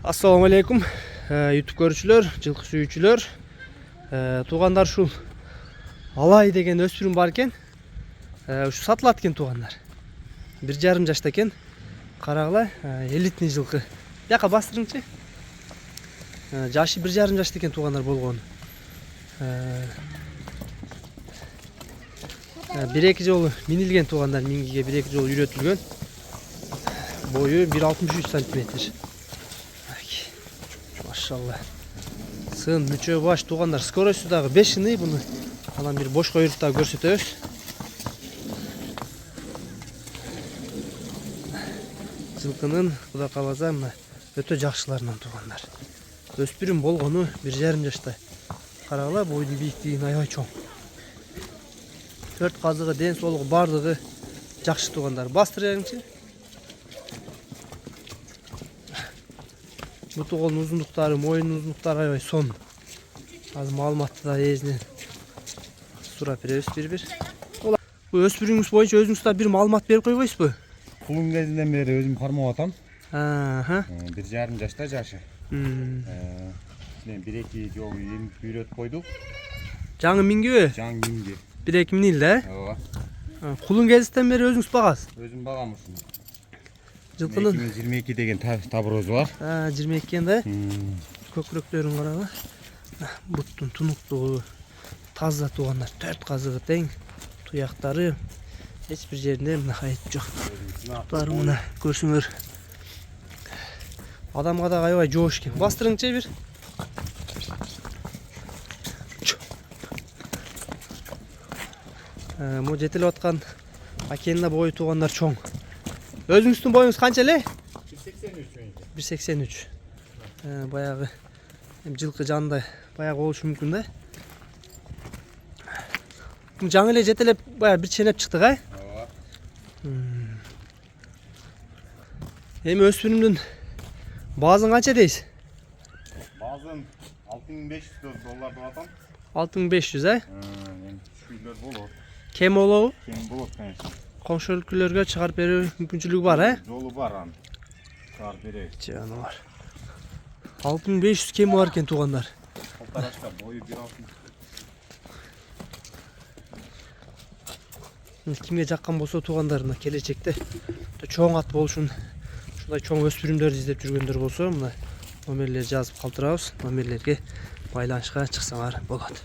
Assalamu alaikum YouTube көрүүчүлөр, жылкы сүйүүчүлөр. Туугандар, ушул Алай деген өспүрүм бар экен. Ушу сатылат экен туугандар. 1,5 жашта экен. Карагыла, элитный жылкы. Яка бастырыңчы. Жашы 1,5 жашта экен туугандар болгону. 1-2 жолу минилген туугандар, мингиге 1-2 жолу үйрөтүлгөн. Бою 1,63 см. Машалла. Сын мүчө баш туугандар, скоросту дагы 5-ны, буну анан бир бошко үйрүп дагы көрсөтөбүз. Жылкынын Кудай кааласа мына өтө жакшыларынан туугандар. Өспүрүм болгону 1,5 жашта. Карагыла, бойдун бийиктиги аябай чоң. 4 казыгы, ден соолугу бардыгы жакшы туугандар. Бастырыңчы. Буту колдун узундуктары, моюнун узундуктары аябай сонун. Азыр маалыматты да эзинен сурап беребиз бир-бир. Бул өспүрүңүз боюнча өзүңүз да бир маалымат берип койбойсузбу? Кулун кезинден бери өзүм кармап атам. 1,5 жашта жашы. 1-2 жолу үйрөтүп койдук. Жаңы мингиби? Жаңы минги. 1-2 минил да? Ооба. Кулун кезинден бери өзүңүз багасыз? Өзүм багам ушуну. Жылкынын 2022 деген табырозу бар. 22 экен да? Көкүрөктөрүн карагыла. Буттун тунуктугу таза туугандар. 4 казыгы тең. Туяктары эч бир жеринде мына айып жок. Буттары мына көрсөңөр. Адамга да аябай жоош экен. Бастырыңчы бир. Мо жетелеп аткан акенна бою туугандар чоң. Өзүңүздүн боюңуз канча эле? 1,83. 1,83. Баягы жылкы жанында баягы болушу мүмкүн да. Жаңы эле жетелеп баягы бир ченеп чыктык, а? Ооба. Эми өспүрүмдүн баазын канча дейсиз? Баазын $6,500 деп атам. 6,500, а? Түшкүйлөр болот. Кем болобу? Кем болот, конечно. Коңшу өлкөлөргө чыгарып берүү мүмкүнчүлүгү бар, а? Жолу бар анын. Чыгарып беребиз. Жана бар. 6,500 кем бар экен туугандар. Полторашка бою 1,60. Кимге жаккан болсо туугандарына келечекте чоң ат болушун, ушундай чоң өспүрүмдөрдү издеп жүргөндөр болсо, мына номерлерди жазып калтырабыз. Номерлерге байланышка чыксаңар болот.